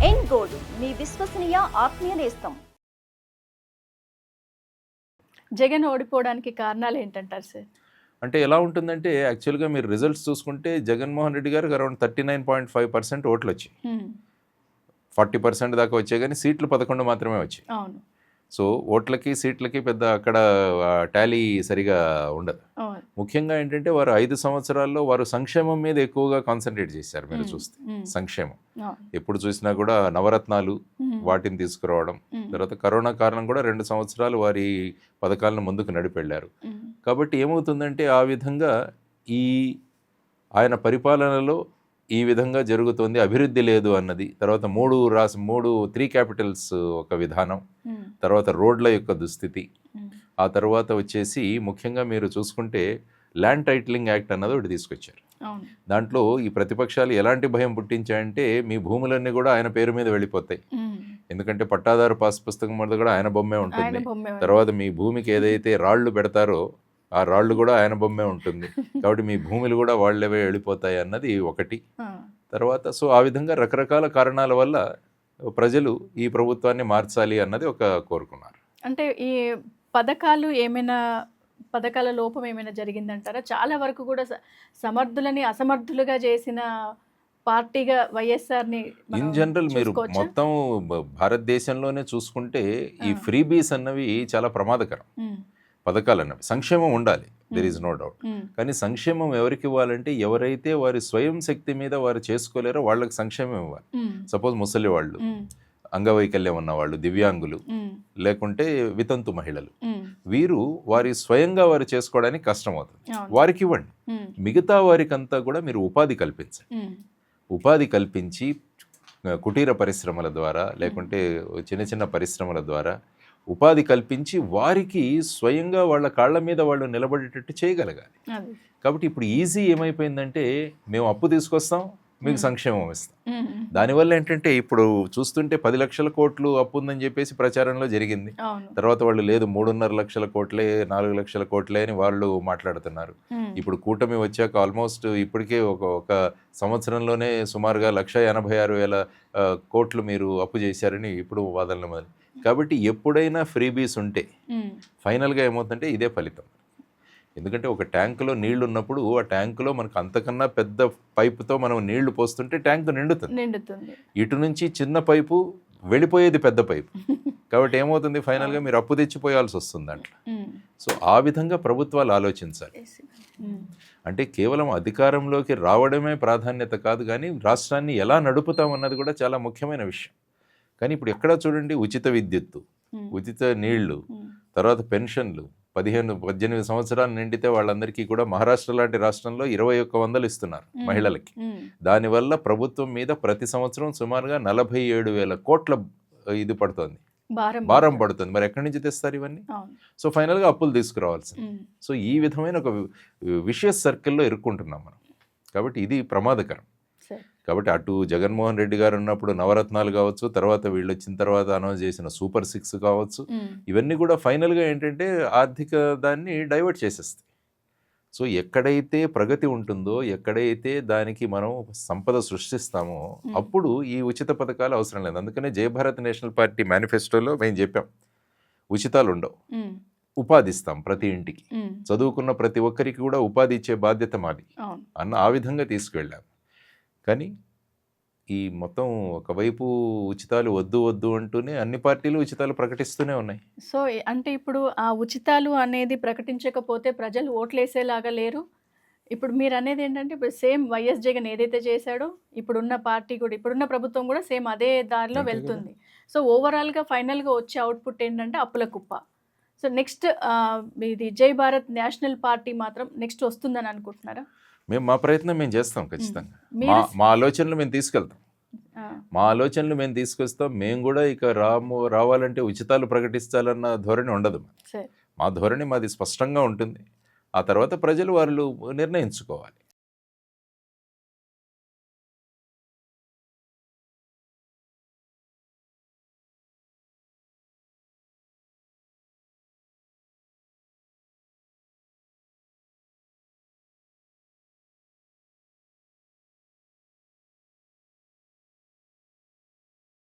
ఎన్ gold మీ విశ్వసనీయ ఆత్మీయ నేస్తం. జగన్ ఓడిపోవడానికి కారణాలు ఏంటంటారు సార్? అంటే ఎలా ఉంటుందంటే యాక్చువల్గా మీరు రిజల్ట్స్ చూసుకుంటే జగన్మోహన్ రెడ్డి గారికి అరౌండ్ 39.5% ఓట్లు వచ్చాయి. 40% దాకా వచ్చాయి, కానీ సీట్లు 11 మాత్రమే వచ్చాయి. అవును. సో ఓట్లకి సీట్లకి పెద్ద అక్కడ టాలీ సరిగా ఉండదు. ముఖ్యంగా ఏంటంటే వారు 5 సంవత్సరాల్లో వారు సంక్షేమం మీద ఎక్కువగా కాన్సన్ట్రేట్ చేశారు. మీరు చూస్తే సంక్షేమం ఎప్పుడు చూసినా కూడా నవరత్నాలు వాటిని తీసుకురావడం, తర్వాత కరోనా కారణం కూడా 2 సంవత్సరాలు వారి పథకాలను ముందుకు నడిపెళ్ళారు. కాబట్టి ఏమవుతుందంటే ఆ విధంగా ఆయన పరిపాలనలో ఈ విధంగా జరుగుతోంది, అభివృద్ధి లేదు అన్నది. తర్వాత 3 క్యాపిటల్స్ ఒక విధానం, తర్వాత రోడ్ల యొక్క దుస్థితి, ఆ తర్వాత వచ్చేసి ముఖ్యంగా మీరు చూసుకుంటే ల్యాండ్ టైటిలింగ్ యాక్ట్ అన్నది ఒకటి తీసుకొచ్చారు. దాంట్లో ఈ ప్రతిపక్షాలు ఎలాంటి భయం పుట్టించాయంటే మీ భూములన్నీ కూడా ఆయన పేరు మీద వెళ్ళిపోతాయి, ఎందుకంటే పట్టాదారు పాస్ పుస్తకం మీద కూడా ఆయన బొమ్మే ఉంటుంది. తర్వాత మీ భూమికి ఏదైతే రాళ్లు పెడతారో ఆ రాళ్ళు కూడా ఆయన బొమ్మే ఉంటుంది, కాబట్టి మీ భూములు కూడా వాళ్ళవే వెళ్ళిపోతాయి అన్నది ఒకటి. తర్వాత సో ఆ విధంగా రకరకాల కారణాల వల్ల ప్రజలు ఈ ప్రభుత్వాన్ని మార్చాలి అన్నది ఒక కోరుకున్నారు. అంటే ఈ పథకాల లోపం ఏమైనా జరిగిందంటారా? చాలా వరకు కూడా సమర్థులని అసమర్థులుగా చేసిన పార్టీగా వైఎస్ఆర్ని ఇన్ జనరల్ మీరు మొత్తం భారతదేశంలోనే చూసుకుంటే ఈ ఫ్రీబీస్ అన్నవి చాలా ప్రమాదకరం. పథకాలు అన్నవి సంక్షేమం ఉండాలి, దెర్ ఈజ్ నో డౌట్, కానీ సంక్షేమం ఎవరికి ఇవ్వాలంటే ఎవరైతే వారి స్వయం శక్తి మీద వారు చేసుకోలేరో వాళ్ళకి సంక్షేమం ఇవ్వాలి. సపోజ్ ముసలి వాళ్ళు, అంగవైకల్యం ఉన్న వాళ్ళు, దివ్యాంగులు, లేకుంటే వితంతు మహిళలు, వీరు వారి స్వయంగా వారు చేసుకోవడానికి కష్టం అవుతుంది, వారికి ఇవ్వండి. మిగతా వారికంతా కూడా మీరు ఉపాధి కల్పించండి. ఉపాధి కల్పించి కుటీర పరిశ్రమల ద్వారా లేకుంటే చిన్న చిన్న పరిశ్రమల ద్వారా ఉపాధి కల్పించి వారికి స్వయంగా వాళ్ళ కాళ్ళ మీద వాళ్ళు నిలబడేటట్టు చేయగలగాలి. కాబట్టి ఇప్పుడు ఈజీ ఏమైపోయిందంటే మేము అప్పు తీసుకొస్తాం, మీకు సంక్షేమం ఇస్తాం. దానివల్ల ఏంటంటే ఇప్పుడు చూస్తుంటే 10 లక్షల కోట్లు అప్పు ఉందని చెప్పేసి ప్రచారంలో జరిగింది. తర్వాత వాళ్ళు లేదు 3.5 లక్షల కోట్లే 4 లక్షల కోట్లే అని వాళ్ళు మాట్లాడుతున్నారు. ఇప్పుడు కూటమి వచ్చాక ఆల్మోస్ట్ ఇప్పటికే ఒక సంవత్సరంలోనే సుమారుగా 1,86,000 కోట్లు మీరు అప్పు చేశారని ఇప్పుడు వాదనలు మొదలు. కాబట్టి ఎప్పుడైనా ఫ్రీబీస్ ఉంటే ఫైనల్గా ఏమవుతుందంటే ఇదే ఫలితం. ఎందుకంటే ఒక ట్యాంకులో నీళ్లు ఉన్నప్పుడు ఆ ట్యాంకులో మనకు అంతకన్నా పెద్ద పైపుతో మనం నీళ్లు పోస్తుంటే ట్యాంకు నిండుతుంది. ఇటు నుంచి చిన్న పైపు వెళ్ళిపోయేది పెద్ద పైపు, కాబట్టి ఏమవుతుంది ఫైనల్గా మీరు అప్పు తెచ్చిపోయాల్సి వస్తుంది అట్లా. సో ఆ విధంగా ప్రభుత్వాలు ఆలోచించాలి. అంటే కేవలం అధికారంలోకి రావడమే ప్రాధాన్యత కాదు, కానీ రాష్ట్రాన్ని ఎలా నడుపుతామన్నది కూడా చాలా ముఖ్యమైన విషయం. కానీ ఇప్పుడు ఎక్కడా చూడండి ఉచిత విద్యుత్తు, ఉచిత నీళ్లు, తర్వాత పెన్షన్లు 18 సంవత్సరాలు నిండితే వాళ్ళందరికీ కూడా మహారాష్ట్ర లాంటి రాష్ట్రంలో 2100 ఇస్తున్నారు మహిళలకి. దానివల్ల ప్రభుత్వం మీద ప్రతి సంవత్సరం సుమారుగా 47,000 కోట్ల ఇది పడుతుంది, భారం పడుతుంది. మరి ఎక్కడి నుంచి తెస్తారు ఇవన్నీ? సో ఫైనల్గా అప్పులు తీసుకురావాల్సింది. సో ఈ విధమైన ఒక విషయస్ సర్కిల్లో ఇరుక్కుంటున్నాం మనం. కాబట్టి ఇది ప్రమాదకరం. కాబట్టి అటు జగన్మోహన్ రెడ్డి గారు ఉన్నప్పుడు నవరత్నాలు కావచ్చు, తర్వాత వీళ్ళు వచ్చిన తర్వాత అనౌన్స్ చేసిన సూపర్ 6 కావచ్చు, ఇవన్నీ కూడా ఫైనల్గా ఏంటంటే ఆర్థిక దాన్ని డైవర్ట్ చేసేస్తాయి. సో ఎక్కడైతే ప్రగతి ఉంటుందో, ఎక్కడైతే దానికి మనం సంపద సృష్టిస్తామో అప్పుడు ఈ ఉచిత పథకాలు అవసరం లేదు. అందుకనే జయభారత్ నేషనల్ పార్టీ మేనిఫెస్టోలో మేము చెప్పాం, ఉచితాలు ఉండవు, ఉపాధి ఇస్తాం ప్రతి ఇంటికి, చదువుకున్న ప్రతి ఒక్కరికి కూడా ఉపాధి ఇచ్చే బాధ్యత మాది అన్న ఆ విధంగా తీసుకువెళ్ళాం. కానీ ఈ మొత్తం ఒకవైపు ఉచితాలు వద్దు అంటూనే అన్ని పార్టీలు ఉచితాలు ప్రకటిస్తూనే ఉన్నాయి. సో అంటే ఇప్పుడు ఆ ఉచితాలు అనేది ప్రకటించకపోతే ప్రజలు ఓట్లేసేలాగా లేరు. ఇప్పుడు మీరు అనేది ఏంటంటే ఇప్పుడు సేమ్ వైఎస్ జగన్ ఏదైతే చేశాడో ఇప్పుడున్న పార్టీ కూడా, ఇప్పుడున్న ప్రభుత్వం కూడా సేమ్ అదే దారిలో వెళ్తుంది. సో ఓవరాల్గా ఫైనల్గా వచ్చే అవుట్పుట్ ఏంటంటే అప్పుల కుప్ప. సో నెక్స్ట్ ఇది జై భారత్ నేషనల్ పార్టీ మాత్రం నెక్స్ట్ వస్తుందని అనుకుంటున్నారా? మా ప్రయత్నం మేము చేస్తాం ఖచ్చితంగా. మా ఆలోచనలు మేము తీసుకొస్తాం. మేము కూడా ఇక రావాలంటే ఉచితాలు ప్రకటించాలన్న ధోరణి ఉండదు. మా ధోరణి మాది స్పష్టంగా ఉంటుంది. ఆ తర్వాత ప్రజలు వాళ్ళు నిర్ణయించుకోవాలి.